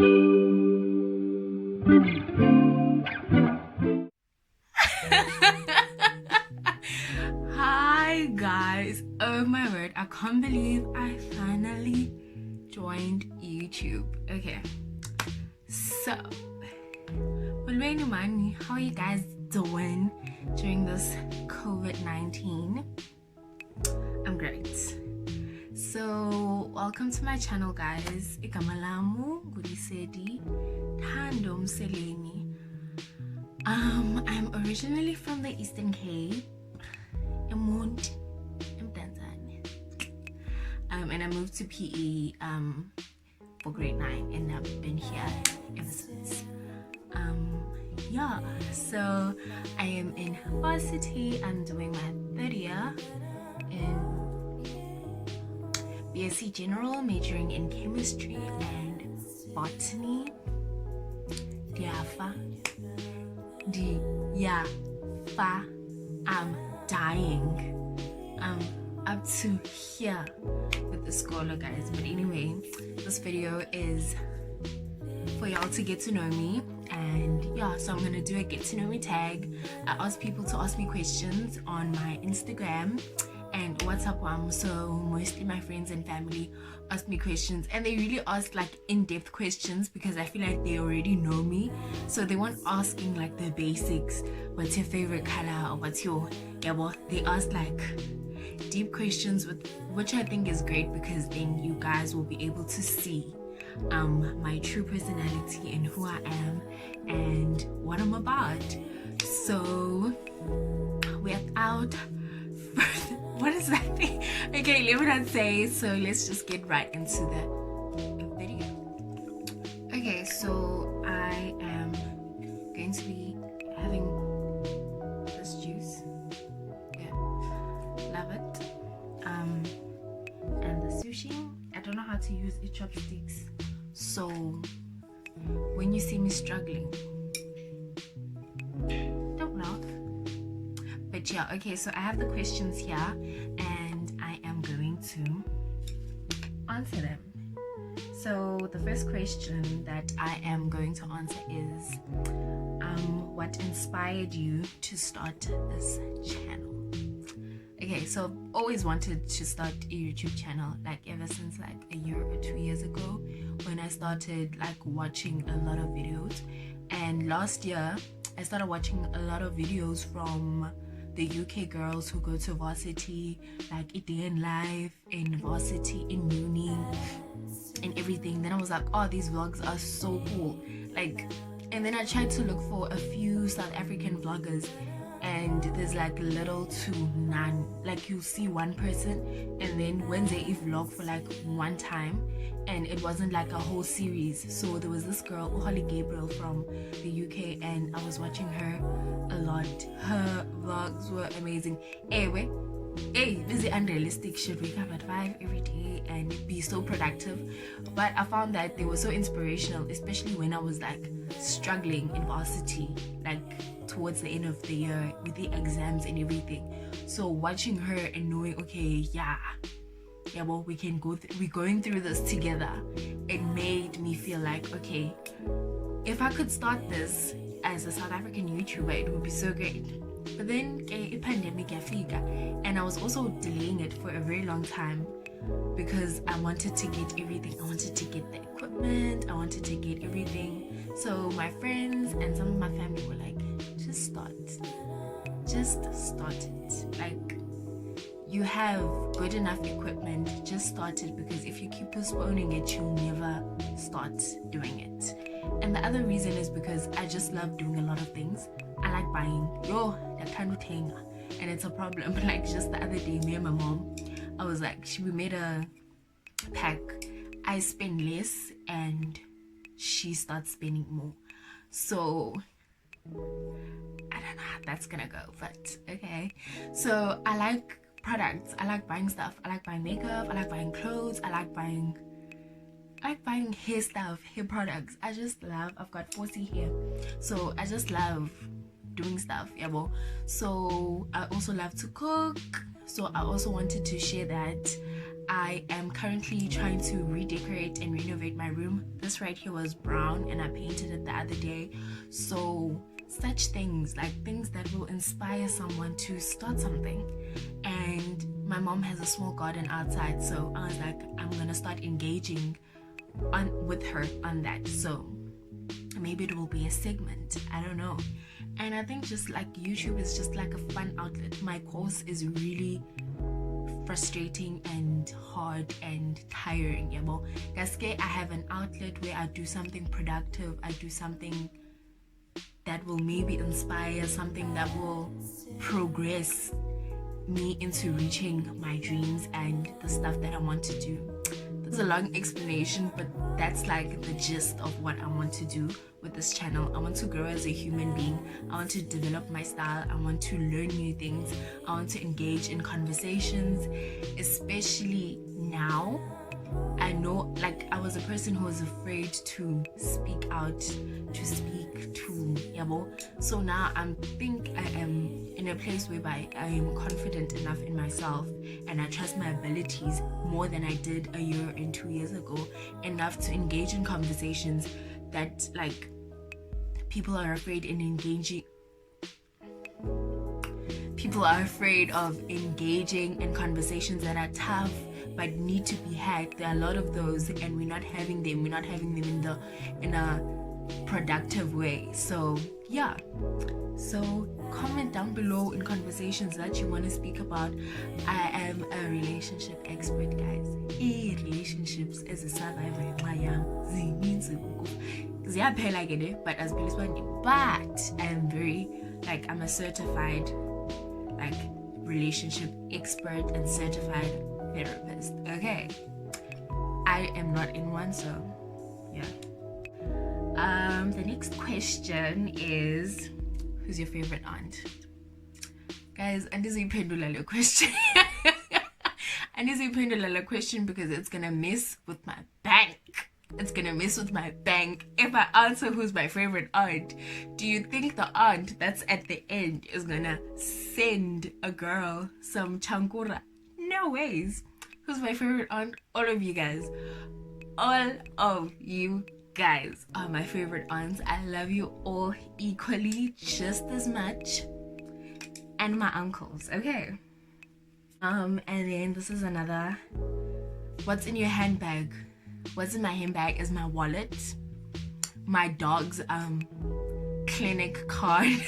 Hi guys, oh my word, I can't believe I finally joined YouTube. Okay, so how are you guys doing during this COVID-19? I'm great. So welcome to my channel guys. Igama lami ngulisedi Thando Mseleni. I'm originally from the Eastern Cape, Emunt, Tanzania. And I moved to PE for grade 9, and I've been here ever since. Yeah, so I am in varsity. I'm doing my third year in BSc General, majoring in chemistry and botany. I'm dying. I'm up to here with the scholar guys, but anyway, this video is for y'all to get to know me. And yeah, so I'm gonna do a get to know me tag. I ask people to ask me questions on my Instagram and WhatsApp, so mostly my friends and family ask me questions, and they really ask like in-depth questions because I feel like they already know me, so they weren't asking like the basics, what's your favorite color or what's your they ask like deep questions, which I think is great because then you guys will be able to see my true personality and who I am and what I'm about. So without further, what is that thing? Okay, let me not say. So let's just get right into the video. Okay, so I am going to be having this juice. Yeah, love it. And the sushi. I don't know how to use the chopsticks, so when you see me struggling, don't laugh. But yeah, okay, so I have the questions here and I am going to answer them. So the first question that I am going to answer is what inspired you to start this channel? Okay, so I've always wanted to start a YouTube channel, like ever since like a year or 2 years ago when I started like watching a lot of videos. And last year I started watching a lot of videos from the UK girls who go to varsity, like a day in life, in varsity, in uni and everything. Then I was like, oh, these vlogs are so cool, like, and then I tried to look for a few South African vloggers, and there's like little to none. Like you'll see one person and then Wednesday they vlog for like one time, and it wasn't like a whole series. So there was this girl, Holly Gabriel from the UK, and I was watching her a lot. Her vlogs were amazing. Anyway, busy unrealistic, should wake up at 5 every day and be so productive, but I found that they were so inspirational, especially when I was like struggling in varsity, like towards the end of the year with the exams and everything. So watching her and knowing, okay, well, we're going through this together, it made me feel like, okay, if I could start this as a South African YouTuber, it would be so great. But then a pandemic yafika, and I was also delaying it for a very long time because I wanted to get everything. I wanted to get the equipment, I wanted to get everything. So my friends and some of my family were like, just start it. Like, you have good enough equipment, just start it, because if you keep postponing it, you'll never start doing it. And the other reason is because I just love doing a lot of things. I like buying, and it's a problem. Like just the other day, me and my mom, I was like, we made a pack. I spend less and she starts spending more. So I don't know how that's gonna go, but okay. So I like products, I like buying stuff, I like buying makeup, I like buying clothes, I like buying hair stuff, hair products. I've got 4C hair, so I just love doing stuff. So I also love to cook, so I also wanted to share that. I am currently trying to redecorate and renovate my room. This right here was brown and I painted it the other day. So such things, like things that will inspire someone to start something. And my mom has a small garden outside, so I was like, I'm gonna start engaging with her on that. So maybe it will be a segment, I don't know. And I think just like YouTube is just like a fun outlet. My course is really frustrating and hard and tiring, yeah. I have an outlet where I do something productive, I do something that will maybe inspire, something that will progress me into reaching my dreams and the stuff that I want to do. It's a long explanation, but that's like the gist of what I want to do with this channel. I want to grow as a human being. I want to develop my style. I want to learn new things. I want to engage in conversations, especially now. I know, like, I was a person who was afraid to speak out, to speak to yabo. So now I think I am in a place whereby I am confident enough in myself and I trust my abilities more than I did a year and 2 years ago, enough to engage in conversations that, like, people are afraid in engaging. People are afraid of engaging in conversations that are tough but need to be had. There are a lot of those, and we're not having them. We're not having them in a productive way. So yeah. So comment down below in conversations that you want to speak about. I am a relationship expert, guys. Relationships as a survivor in my young but as but I'm very, like, I'm a certified, like, relationship expert and certified therapist. Okay, I am not in one, so yeah. The next question is, who's your favorite aunt? Guys, and this is a question. And this is a question because it's gonna mess with my bank. It's gonna mess with my bank if I answer who's my favorite aunt. Do you think the aunt that's at the end is gonna send a girl some chankura? No ways. Who's my favorite aunt? All of you guys. All of you guys are my favorite aunts. I love you all equally, just as much. And my uncles, okay? And then this is another. What's in your handbag? What's in my handbag is my wallet, my dog's clinic card,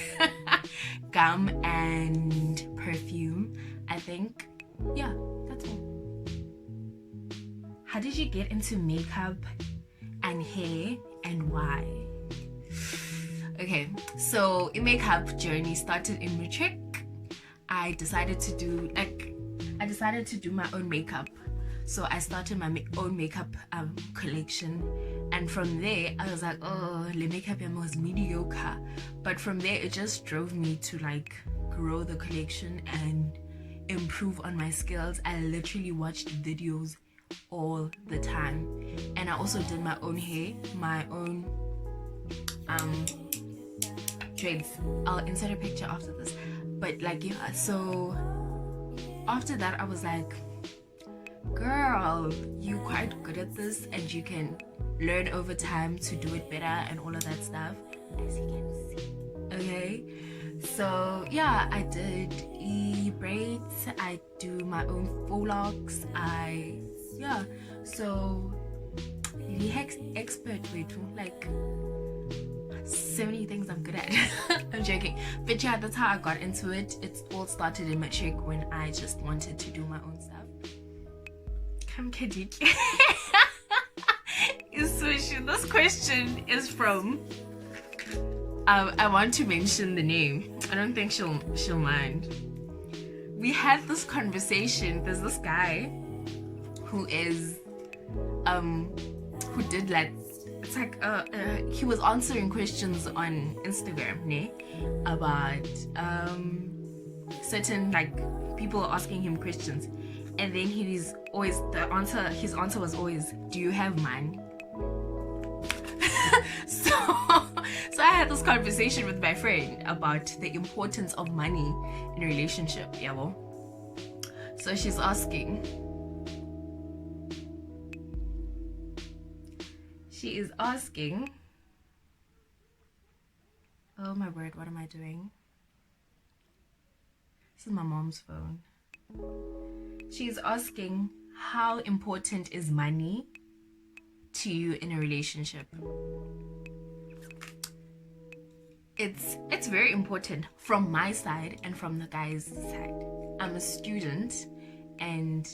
gum, and perfume, I think. Yeah, that's all. How did you get into makeup and hair, and why? Okay, so in makeup journey started in matric. I decided to do my own makeup. So I started my own makeup collection, and from there I was like, oh, the makeup was mediocre. But from there it just drove me to, like, grow the collection and improve on my skills. I literally watched videos all the time, and I also did my own hair, my own dreads. I'll insert a picture after this. But, like, yeah, so after that I was like, girl, you're quite good at this and you can learn over time to do it better and all of that stuff, as you can see. Okay, so yeah, I did braids, I do my own faux locks, so the expert way too, like, so many things I'm good at. I'm joking, but yeah, that's how I got into it. It all started in matric when I just wanted to do my own stuff. Come kidding. This question is from I want to mention the name. I don't think she'll mind. We had this conversation. There's this guy who is who did, like, it's like he was answering questions on Instagram, ne, about certain, like, people asking him questions, and then his answer was always, do you have money? so I had this conversation with my friend about the importance of money in a relationship, yeah. So she's asking, She is asking, oh my word, what am I doing? This is my mom's phone. She's asking, how important is money to you in a relationship? It's very important from my side and from the guy's side. I'm a student, and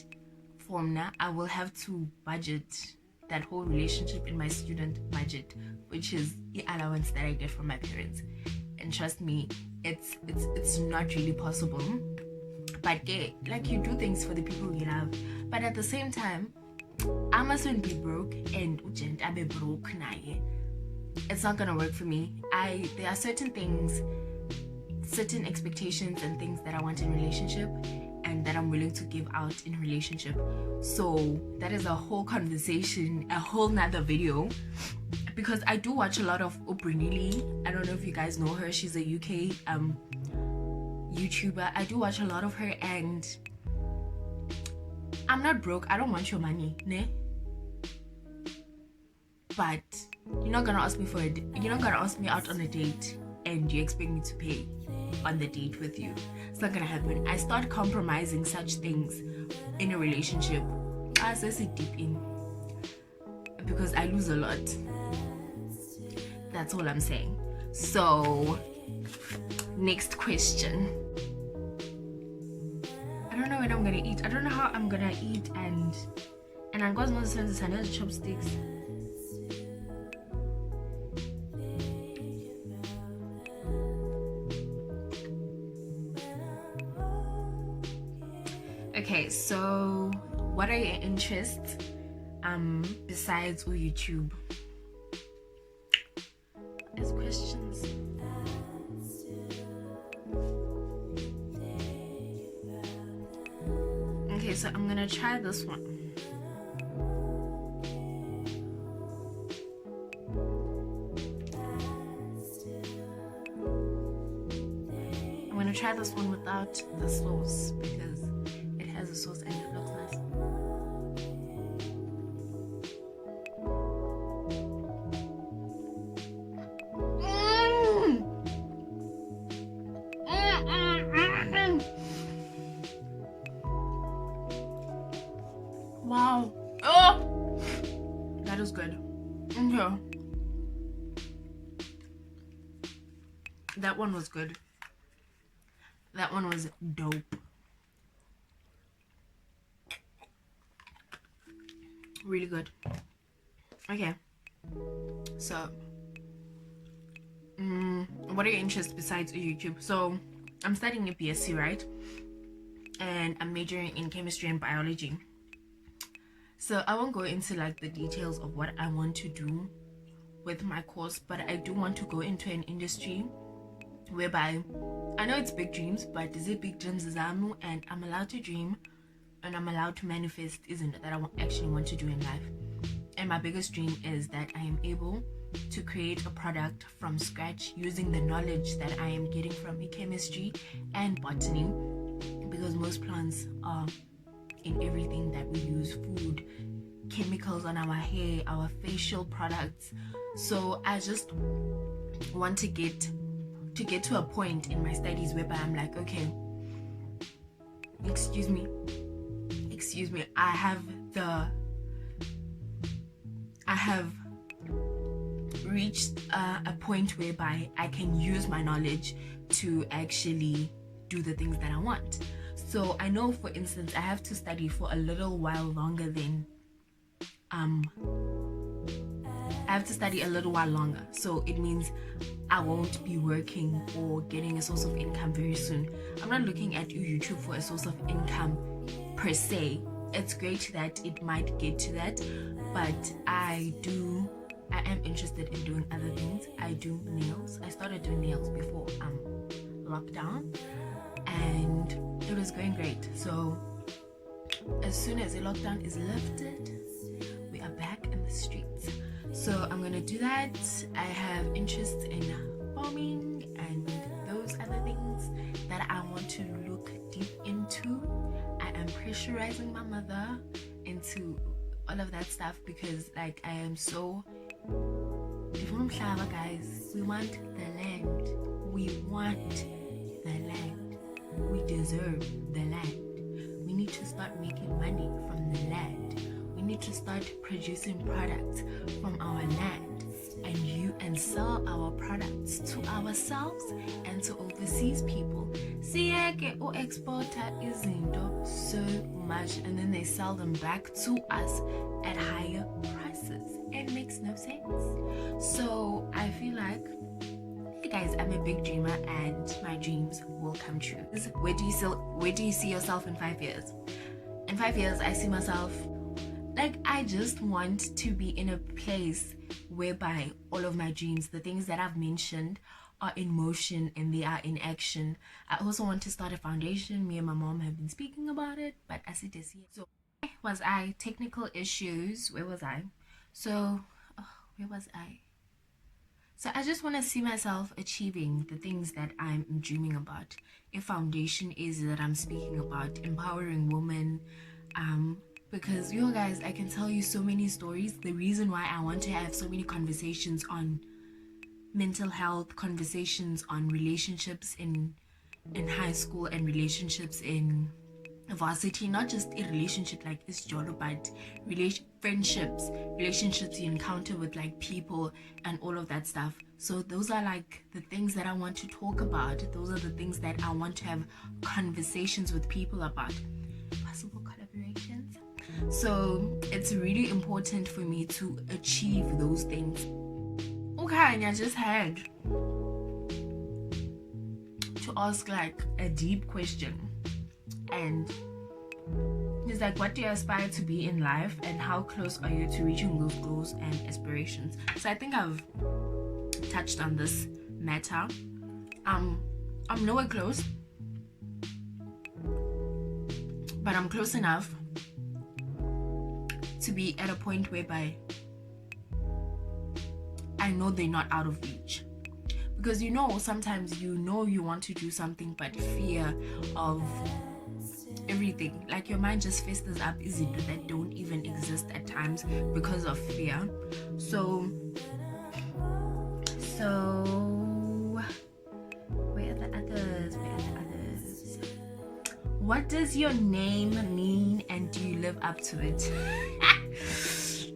from now I will have to budget that whole relationship in my student budget, which is the allowance that I get from my parents. And trust me, it's not really possible. But like, you do things for the people you love, but at the same time, I mustn't be broke and ujent abe broke naye. It's not gonna work for me. There are certain things, certain expectations and things that I want in a relationship and that I'm willing to give out in a relationship. So that is a whole conversation, a whole nother video, because I do watch a lot of Obrinili. I don't know if you guys know her. She's a UK YouTuber. I do watch a lot of her, and I'm not broke. I don't want your money, ne? But you're not gonna ask me you're not gonna ask me out on a date and you expect me to pay on the date with you. It's not gonna happen. I start compromising such things in a relationship as I sit deep in, because I lose a lot. That's all I'm saying. So next question. I don't know when I'm gonna eat. I don't know how I'm gonna eat, and I'm going to send the chopsticks. Okay, so what are your interests besides YouTube? There's questions. Okay, so I'm gonna try this one. I'm gonna try this one without the sauce, because it has a sauce and it looks nice. Wow. Oh, that is good. Okay. That one was good. That one was dope. Really good. Okay. So, what are your interests besides YouTube? So, I'm studying a BSc, right? And I'm majoring in chemistry and biology. So I won't go into like the details of what I want to do with my course, but I do want to go into an industry whereby I know it's big dreams, but is it big dreams zamu, and I'm allowed to dream and I'm allowed to manifest, isn't it, that I actually want to do in life. And my biggest dream is that I am able to create a product from scratch using the knowledge that I am getting from chemistry and botany, because most plants are in everything that we use, food, chemicals on our hair, our facial products. So I just want to get to a point in my studies whereby I'm like, okay, excuse me, I have reached a point whereby I can use my knowledge to actually do the things that I want. So I know, for instance, I have to study for a little while longer than so it means I won't be working or getting a source of income very soon. I'm not looking at YouTube for a source of income per se. It's great that it might get to that, but I am interested in doing other things. I do nails. I started doing nails before lockdown, and it was going great. So as soon as the lockdown is lifted, we are back in the streets. So I'm gonna do that. I have interest in farming and those other things that I want to look deep into. I am pressurizing my mother into all of that stuff because, like, I am so Guys, we want the land. We want the land. We deserve the land. We need to start making money from the land. We need to start producing products from our land and sell our products to ourselves and to overseas people. Siyeke o exporter izinto so much and then they sell them back to us at higher prices. It makes no sense. So I feel like, hey guys, I'm a big dreamer and my dreams will come true. Where do you see yourself in 5 years? In 5 years, I see myself like, I just want to be in a place whereby all of my dreams, the things that I've mentioned, are in motion and they are in action. I also want to start a foundation. Me and my mom have been speaking about it, but as it is here. So where was I? Technical issues. Where was I? So where was I? So I just want to see myself achieving the things that I'm dreaming about. A foundation is that I'm speaking about empowering women, because you guys, I can tell you so many stories. The reason why I want to have so many conversations on mental health, conversations on relationships in high school and relationships in varsity, not just a relationship like this Jolo, but relationships you encounter with like people and all of that stuff. So those are like the things that I want to talk about. Those are the things that I want to have conversations with people about. Possible collaborations. So it's really important for me to achieve those things. Okay, and I just had to ask like a deep question, and it's like, what do you aspire to be in life and how close are you to reaching those goals and aspirations? So I think I've touched on this matter. I'm nowhere close, but I'm close enough to be at a point whereby I know they're not out of reach. Because sometimes you want to do something, but fear of everything, like your mind just festers up izinto that don't even exist at times because of fear. So where are the others? What does your name mean and do you live up to it?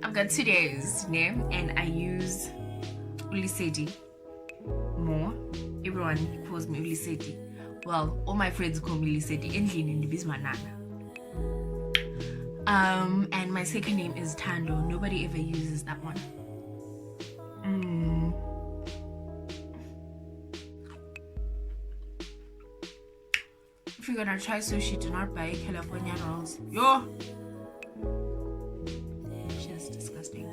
I've got 2 days name and I use Ulisedi more. Everyone calls me Ulisedi. Well, all my friends call me Ulisedi. And my second name is Tando. Nobody ever uses that one. If you're gonna try sushi, do not buy California rolls. Yo! It's just disgusting.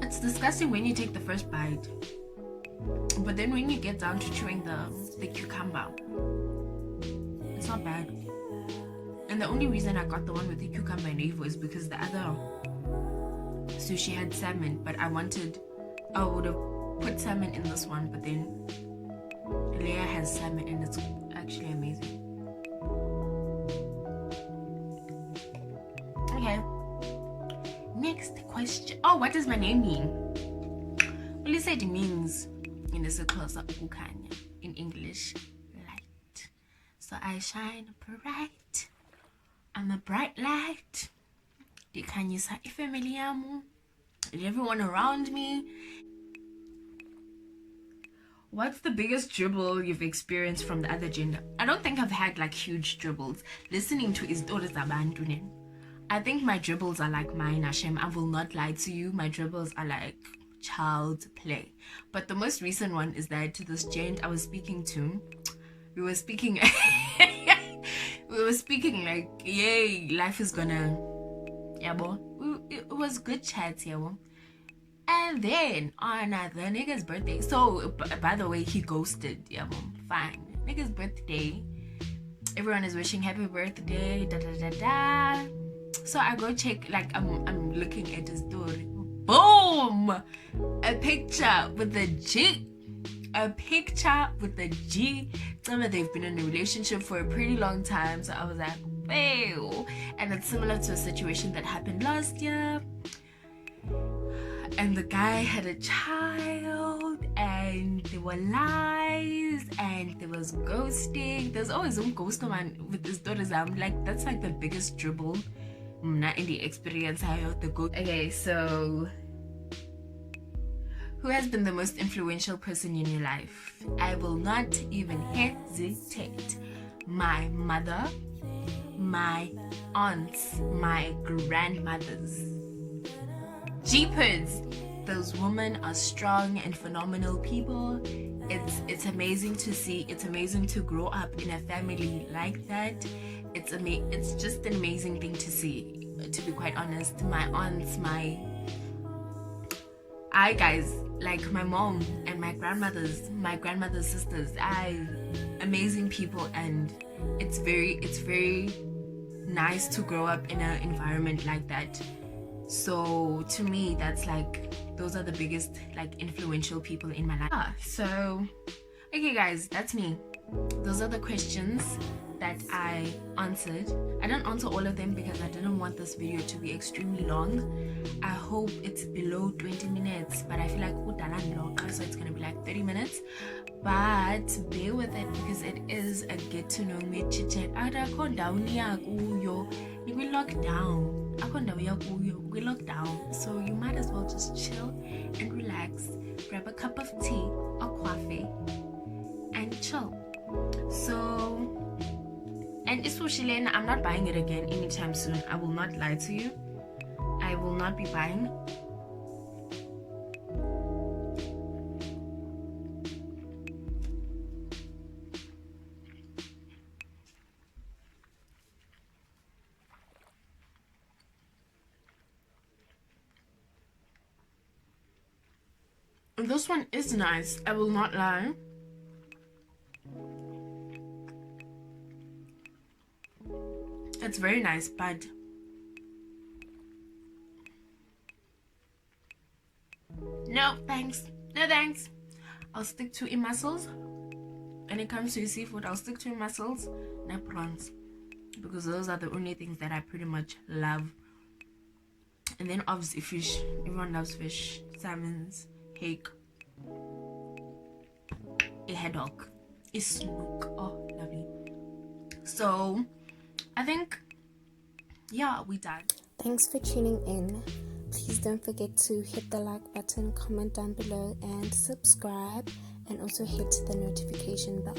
It's disgusting when you take the first bite. But then when you get down to chewing the cucumber, it's not bad. And the only reason I got the one with the cucumber and Evo is because the other sushi had salmon, but I would have put salmon in this one, but then Leia has salmon and it's actually amazing. Okay, next question. Oh, what does my name mean? Well, you said it means in the circles of Ukanya, in English, light. So I shine bright. I'm a bright light. Dikanyisa ifamily yamu, everyone around me. What's the biggest dribble you've experienced from the other gender? I don't think I've had like huge dribbles. Listening to istories zabantu. I think my dribbles are like mine, Hashem. I will not lie to you. My dribbles are like child play. But the most recent one is that this gent I was speaking to, we were speaking like, yay, life is gonna, it was good chat, and then on the nigga's birthday, so by the way, he ghosted, fine, nigga's birthday, everyone is wishing happy birthday, so I go check, like I'm looking at his story, boom, a picture with a G. They've been in a relationship for a pretty long time. So I was like, Ew. And it's similar to a situation that happened last year. And the guy had a child, and there were lies, and there was ghosting. There's always some ghost man with his daughters. I'm like, that's like the biggest dribble not in the experience. I heard the ghost. Okay, so who has been the most influential person in your life? I will not even hesitate. My mother, my aunts, my grandmothers. Jeepers! Those women are strong and phenomenal people. It's amazing to see. It's amazing to grow up in a family like that. It's just an amazing thing to see, to be quite honest. My aunts, guys, like my mom and my grandmother's sisters, amazing people, and it's very nice to grow up in an environment like that. So to me, that's like, those are the biggest like influential people in my life. So okay guys, that's me. Those are the questions that I answered. I didn't answer all of them because I didn't want this video to be extremely long. I hope it's below 20 minutes, but I feel like so it's gonna be like 30 minutes. But bear with it because it is a get to know me chit chat. We locked down. We locked down. So you might as well just chill and relax, grab a cup of tea or coffee and chill. So, and especially, I'm not buying it again anytime soon. I will not lie to you. I will not be buying. This one is nice. I will not lie. It's very nice, but no thanks. No thanks. I'll stick to mussels. When it comes to seafood, I'll stick to mussels and prawns, because those are the only things that I pretty much love. And then obviously fish. Everyone loves fish. Salmons, hake, a haddock, a snook. Oh, lovely. So I think, yeah, we done. Thanks for tuning in. Please don't forget to hit the like button, comment down below, and subscribe, and also hit the notification bell.